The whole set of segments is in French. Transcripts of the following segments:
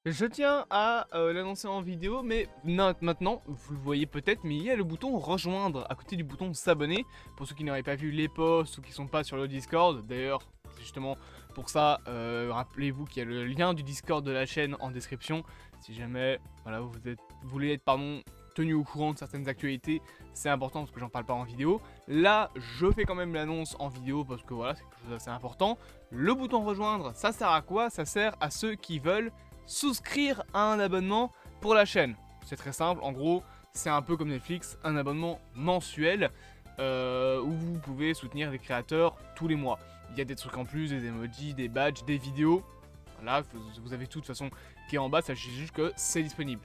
Je tiens à l'annoncer en vidéo, mais maintenant, vous le voyez peut-être, mais il y a le bouton rejoindre à côté du bouton s'abonner. Pour ceux qui n'auraient pas vu les posts ou qui sont pas sur le Discord, d'ailleurs, c'est justement pour ça, rappelez-vous qu'il y a le lien du Discord de la chaîne en description. Si jamais voilà, vous voulez être tenu au courant de certaines actualités, c'est important parce que j'en parle pas en vidéo. Là, je fais quand même l'annonce en vidéo parce que voilà, c'est quelque chose d'assez important. Le bouton rejoindre, ça sert à quoi? Ça sert à ceux qui veulent souscrire à un abonnement pour la chaîne. C'est très simple, en gros, c'est un peu comme Netflix, un abonnement mensuel où vous pouvez soutenir des créateurs tous les mois. Il y a des trucs en plus, des emojis, des badges, des vidéos. Voilà, vous avez tout de toute façon qui est en bas, sachez juste que c'est disponible.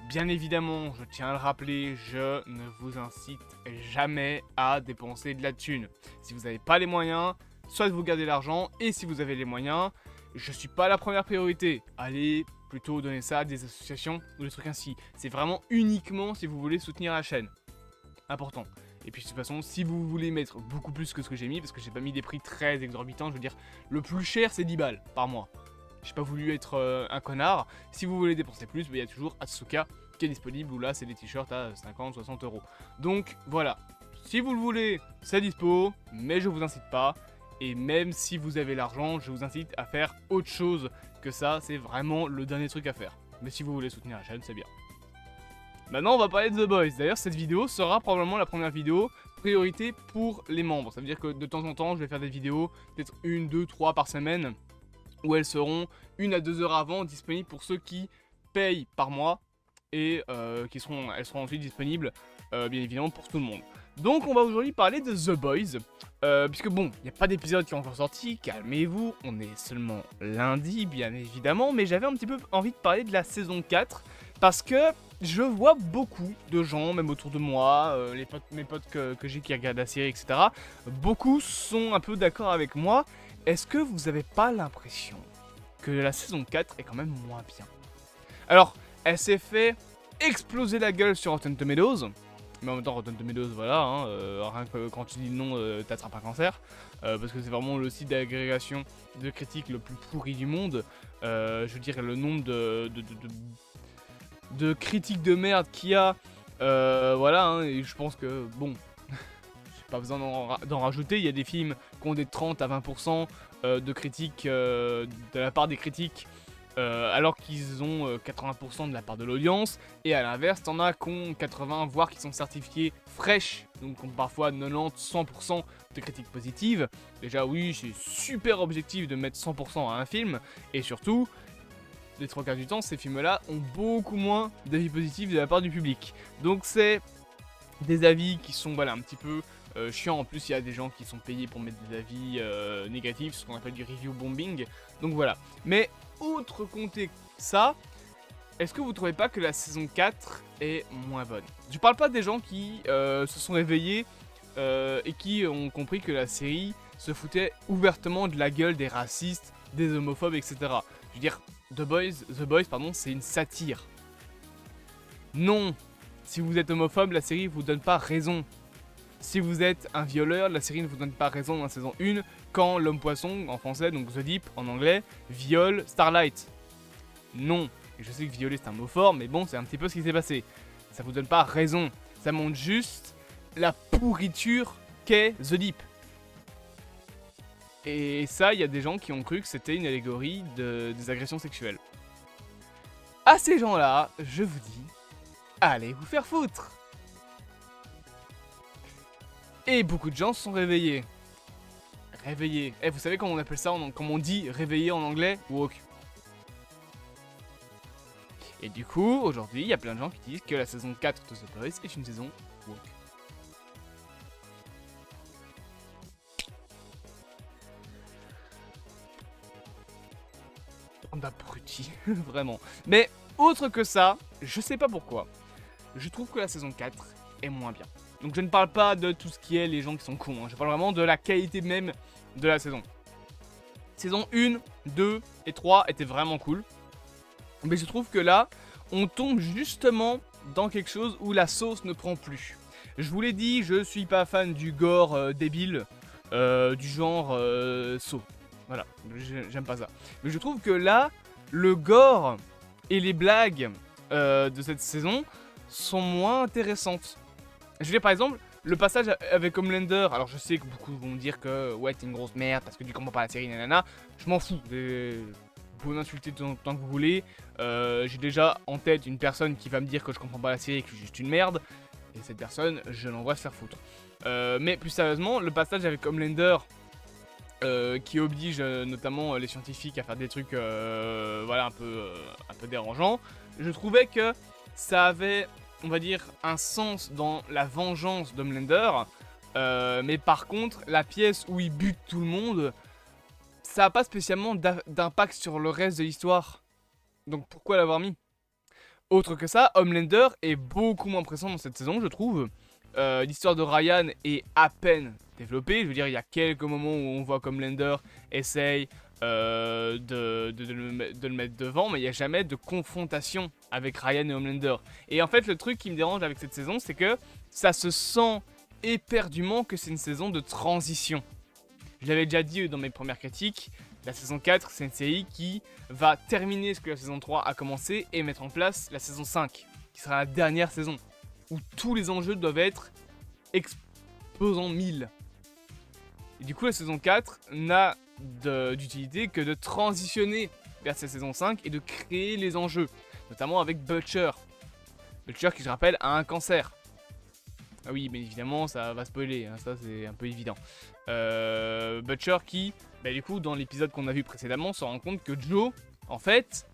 Bien évidemment, je tiens à le rappeler, je ne vous incite jamais à dépenser de la thune. Si vous n'avez pas les moyens, soit vous gardez l'argent, et si vous avez les moyens, je suis pas la première priorité. Allez plutôt donner ça à des associations ou des trucs ainsi. C'est vraiment uniquement si vous voulez soutenir la chaîne. Important. Et puis de toute façon, si vous voulez mettre beaucoup plus que ce que j'ai mis, parce que j'ai pas mis des prix très exorbitants, je veux dire, le plus cher c'est 10 balles par mois. J'ai pas voulu être un connard. Si vous voulez dépenser plus, il y a toujours Atsuka qui est disponible, où là c'est des t-shirts à 50-60 euros. Donc voilà, si vous le voulez, c'est dispo, mais je vous incite pas. Et même si vous avez l'argent, je vous incite à faire autre chose que ça, c'est vraiment le dernier truc à faire. Mais si vous voulez soutenir la chaîne, c'est bien. Maintenant, on va parler de The Boys. D'ailleurs, cette vidéo sera probablement la première vidéo priorité pour les membres. Ça veut dire que de temps en temps, je vais faire des vidéos, peut-être 1, 2, 3 par semaine, où elles seront 1 à 2 heures avant disponibles pour ceux qui payent par mois et elles seront ensuite disponibles, bien évidemment, pour tout le monde. Donc on va aujourd'hui parler de The Boys, puisque bon, il n'y a pas d'épisode qui est encore sorti, calmez-vous, on est seulement lundi bien évidemment, mais j'avais un petit peu envie de parler de la saison 4, parce que je vois beaucoup de gens, même autour de moi, mes potes que j'ai qui regardent la série, etc. Beaucoup sont un peu d'accord avec moi. Est-ce que vous n'avez pas l'impression que la saison 4 est quand même moins bien? Alors, elle s'est fait exploser la gueule sur Rotten Tomatoes. Mais en même temps, Rotten Tomatoes, voilà, hein, rien que quand tu dis le nom, t'attrapes un cancer. Parce que c'est vraiment le site d'agrégation de critiques le plus pourri du monde. Je veux dire, le nombre de critiques de merde qu'il y a. Voilà, hein, et je pense que, bon, j'ai pas besoin d'en rajouter. Il y a des films qui ont des 30 à 20% de critiques de la part des critiques. Alors qu'ils ont 80% de la part de l'audience, et à l'inverse, t'en as qui ont 80, voire qui sont certifiés fraîches, donc qui ont parfois 90-100% de critiques positives. Déjà oui, c'est super objectif de mettre 100% à un film, et surtout, les 3 quarts du temps, ces films-là ont beaucoup moins d'avis positifs de la part du public. Donc c'est des avis qui sont voilà, un petit peu chiants. En plus, il y a des gens qui sont payés pour mettre des avis négatifs, ce qu'on appelle du review bombing, donc voilà. Mais outre compter ça, est-ce que vous trouvez pas que la saison 4 est moins bonne? Je parle pas des gens qui se sont réveillés et qui ont compris que la série se foutait ouvertement de la gueule des racistes, des homophobes, etc. Je veux dire, The Boys, pardon, c'est une satire. Non, si vous êtes homophobe, la série vous donne pas raison. Si vous êtes un violeur, la série ne vous donne pas raison dans la saison 1 quand l'homme poisson, en français, donc The Deep en anglais, viole Starlight. Non. Et je sais que violer c'est un mot fort, mais bon, c'est un petit peu ce qui s'est passé. Ça vous donne pas raison. Ça montre juste la pourriture qu'est The Deep. Et ça, il y a des gens qui ont cru que c'était une allégorie des agressions sexuelles. À ces gens-là, je vous dis, allez vous faire foutre. Et beaucoup de gens se sont réveillés. Réveillés. Eh, vous savez comment on appelle ça, comment on dit réveillé en anglais? Woke. Et du coup, aujourd'hui, il y a plein de gens qui disent que la saison 4 de The Boys est une saison woke. Bande d'abrutis, vraiment. Mais, autre que ça, je sais pas pourquoi, je trouve que la saison 4 est moins bien. Donc je ne parle pas de tout ce qui est les gens qui sont cons, hein. Je parle vraiment de la qualité même de la saison. Saison 1, 2 et 3 étaient vraiment cool. Mais je trouve que là, on tombe justement dans quelque chose où la sauce ne prend plus. Je vous l'ai dit, je suis pas fan du gore débile, du genre saut. Voilà, j'aime pas ça. Mais je trouve que là, le gore Et les blagues de cette saison sont moins intéressantes. Je veux dire, par exemple, le passage avec Homelander, alors je sais que beaucoup vont me dire que ouais, t'es une grosse merde parce que tu comprends pas la série, nanana. Je m'en fous. Vous pouvez m'insulter tant que vous voulez. J'ai déjà en tête une personne qui va me dire que je comprends pas la série et que je suis juste une merde. Et cette personne, je l'envoie se faire foutre. Mais plus sérieusement, le passage avec Homelander, qui oblige notamment les scientifiques à faire des trucs voilà, un peu dérangeants, je trouvais que ça avait, on va dire, un sens dans la vengeance d'Homelander. Mais par contre, la pièce où il bute tout le monde, ça n'a pas spécialement d'impact sur le reste de l'histoire. Donc pourquoi l'avoir mis? Autre que ça, Homelander est beaucoup moins pressant dans cette saison, je trouve. L'histoire de Ryan est à peine développée. Je veux dire, il y a quelques moments où on voit qu'Homelander essaye de le mettre devant, mais il n'y a jamais de confrontation avec Ryan et Homelander. Et en fait, le truc qui me dérange avec cette saison, c'est que ça se sent éperdument que c'est une saison de transition. Je l'avais déjà dit dans mes premières critiques, la saison 4, c'est une série qui va terminer ce que la saison 3 a commencé et mettre en place la saison 5, qui sera la dernière saison, où tous les enjeux doivent être exposant 1000. Et du coup, la saison 4 n'a d'utilité que de transitionner vers cette saison 5 et de créer les enjeux, notamment avec Butcher. Butcher qui, je rappelle, a un cancer. Ah oui, mais évidemment, ça va spoiler, hein, ça c'est un peu évident. Butcher qui, bah, du coup, dans l'épisode qu'on a vu précédemment, se rend compte que Joe, en fait,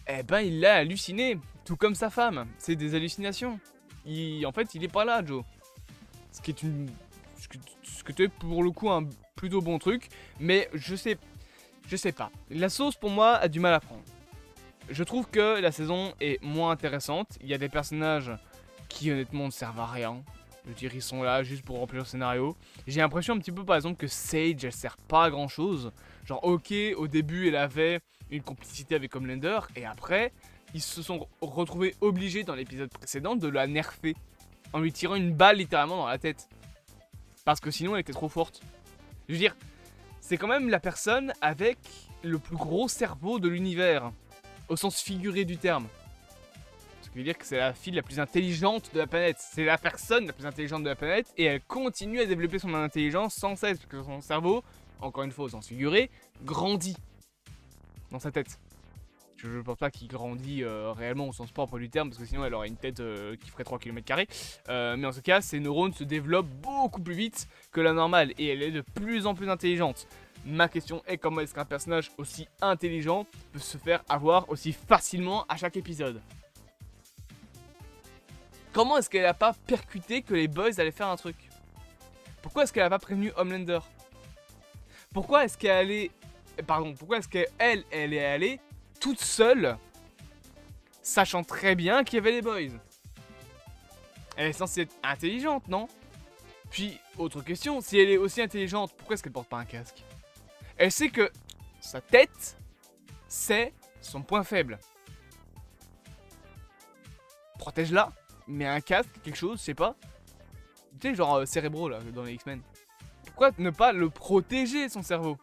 eh ben, il l'a halluciné, tout comme sa femme. C'est des hallucinations. En fait, il est pas là, Joe. Ce qui est ce que est pour le coup un plutôt bon truc, mais je sais pas. La sauce pour moi a du mal à prendre. Je trouve que la saison est moins intéressante. Il y a des personnages qui honnêtement ne servent à rien. Je veux dire, ils sont là juste pour remplir le scénario. J'ai l'impression un petit peu par exemple que Sage, elle sert pas à grand chose. Genre ok, au début elle avait une complicité avec Homelander, et après, ils se sont retrouvés obligés dans l'épisode précédent de la nerfer. En lui tirant une balle littéralement dans la tête. Parce que sinon elle était trop forte. Je veux dire, c'est quand même la personne avec le plus gros cerveau de l'univers. Au sens figuré du terme. Ce qui veut dire que c'est la fille la plus intelligente de la planète. C'est la personne la plus intelligente de la planète. Et elle continue à développer son intelligence sans cesse. Parce que son cerveau, encore une fois au sens figuré, grandit. Dans sa tête. Je ne pense pas qu'il grandit réellement au sens propre du terme. Parce que sinon elle aurait une tête qui ferait 3 km². Mais en tout cas, ses neurones se développent beaucoup plus vite que la normale. Et elle est de plus en plus intelligente. Ma question est comment est-ce qu'un personnage aussi intelligent peut se faire avoir aussi facilement à chaque épisode? Comment est-ce qu'elle n'a pas percuté que les boys allaient faire un truc? Pourquoi est-ce qu'elle n'a pas prévenu Homelander? Pourquoi est-ce qu'elle est allée... Pardon, pourquoi est-ce qu'elle est allée toute seule, sachant très bien qu'il y avait les boys? Elle est censée être intelligente, non? Puis, autre question, si elle est aussi intelligente, pourquoi est-ce qu'elle porte pas un casque? Elle sait que sa tête, c'est son point faible. Protège-la, mets un casque, quelque chose, je sais pas. Tu sais, genre Cérébro, là, dans les X-Men. Pourquoi ne pas le protéger, son cerveau?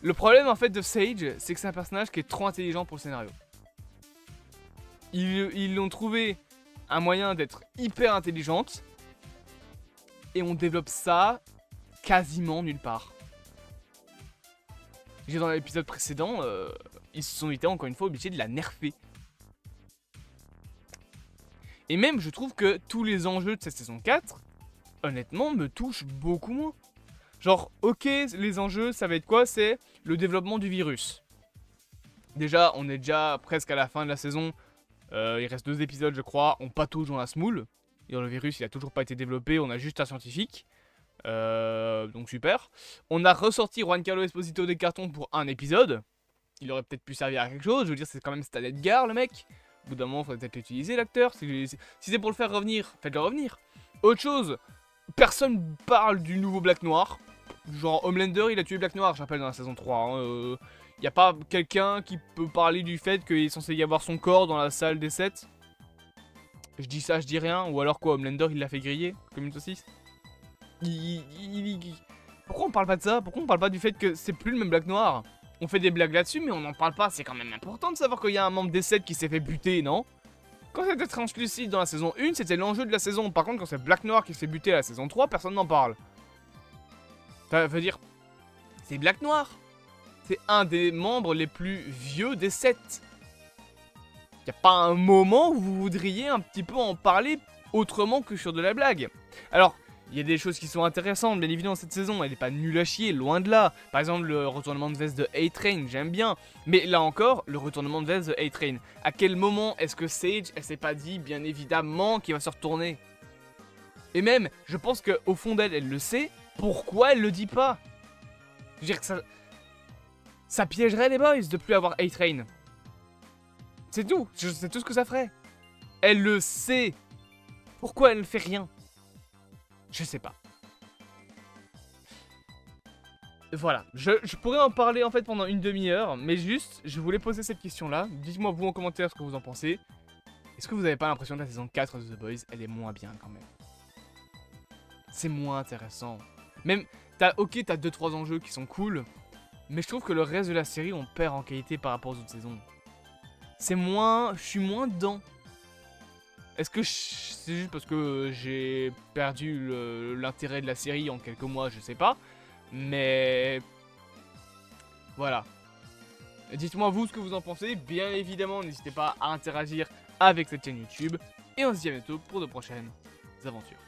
Le problème, en fait, de Sage, c'est que c'est un personnage qui est trop intelligent pour le scénario. Ils ont trouvé un moyen d'être hyper intelligente. Et on développe ça quasiment nulle part. Dans l'épisode précédent, ils se sont été encore une fois obligés de la nerfer. Et même, je trouve que tous les enjeux de cette saison 4, honnêtement, me touchent beaucoup moins. Genre, ok, les enjeux, ça va être quoi? C'est le développement du virus. Déjà, on est déjà presque à la fin de la saison. Il reste 2 épisodes, je crois. On patauge dans la semoule. Et dans le virus, il a toujours pas été développé. On a juste un scientifique. Donc super. On a ressorti Juan Carlos Esposito des cartons pour un épisode. Il aurait peut-être pu servir à quelque chose. Je veux dire, c'est quand même Stan Edgar, le mec. Au bout d'un moment, il faudrait peut-être l'utiliser, l'acteur. Si c'est pour le faire revenir, faites-le revenir. Autre chose, personne parle du nouveau Black Noir. Genre, Homelander, il a tué Black Noir, je rappelle, dans la saison 3. Hein. Y a pas quelqu'un qui peut parler du fait qu'il est censé y avoir son corps dans la salle des 7. Je dis ça, je dis rien. Ou alors quoi, Homelander, il l'a fait griller, comme une saucisse. Pourquoi on parle pas de ça? Pourquoi on parle pas du fait que c'est plus le même Black Noir? On fait des blagues là-dessus, mais on n'en parle pas. C'est quand même important de savoir qu'il y a un membre des 7 qui s'est fait buter, non? Quand c'était translucide dans la saison 1, c'était l'enjeu de la saison. Par contre, quand c'est Black Noir qui s'est buté à la saison 3, personne n'en parle. Ça veut dire... C'est Black Noir. C'est un des membres les plus vieux des 7. Y a pas un moment où vous voudriez un petit peu en parler autrement que sur de la blague. Alors, il y a des choses qui sont intéressantes, bien évidemment, cette saison. Elle est pas nulle à chier, loin de là. Par exemple, le retournement de veste de A-Train, j'aime bien. Mais là encore, le retournement de veste de A-Train. À quel moment est-ce que Sage, elle s'est pas dit, bien évidemment, qu'il va se retourner? Et même, je pense qu'au fond d'elle, elle le sait. Pourquoi elle le dit pas? Je veux dire que ça piégerait les boys de plus avoir A-Train. C'est tout, c'est tout ce que ça ferait. Elle le sait. Pourquoi elle ne fait rien? Je sais pas. Voilà, je pourrais en parler en fait pendant une demi-heure, mais juste, je voulais poser cette question-là. Dites-moi vous en commentaire ce que vous en pensez. Est-ce que vous avez pas l'impression que la saison 4 de The Boys, elle est moins bien quand même? C'est moins intéressant. Même, t'as 2-3 enjeux qui sont cool, mais je trouve que le reste de la série, on perd en qualité par rapport aux autres saisons. C'est moins... Je suis moins dedans. Est-ce que c'est juste parce que j'ai perdu l'intérêt de la série en quelques mois, je sais pas. Mais... Voilà. Dites-moi vous ce que vous en pensez. Bien évidemment, n'hésitez pas à interagir avec cette chaîne YouTube. Et on se dit à bientôt pour de prochaines aventures.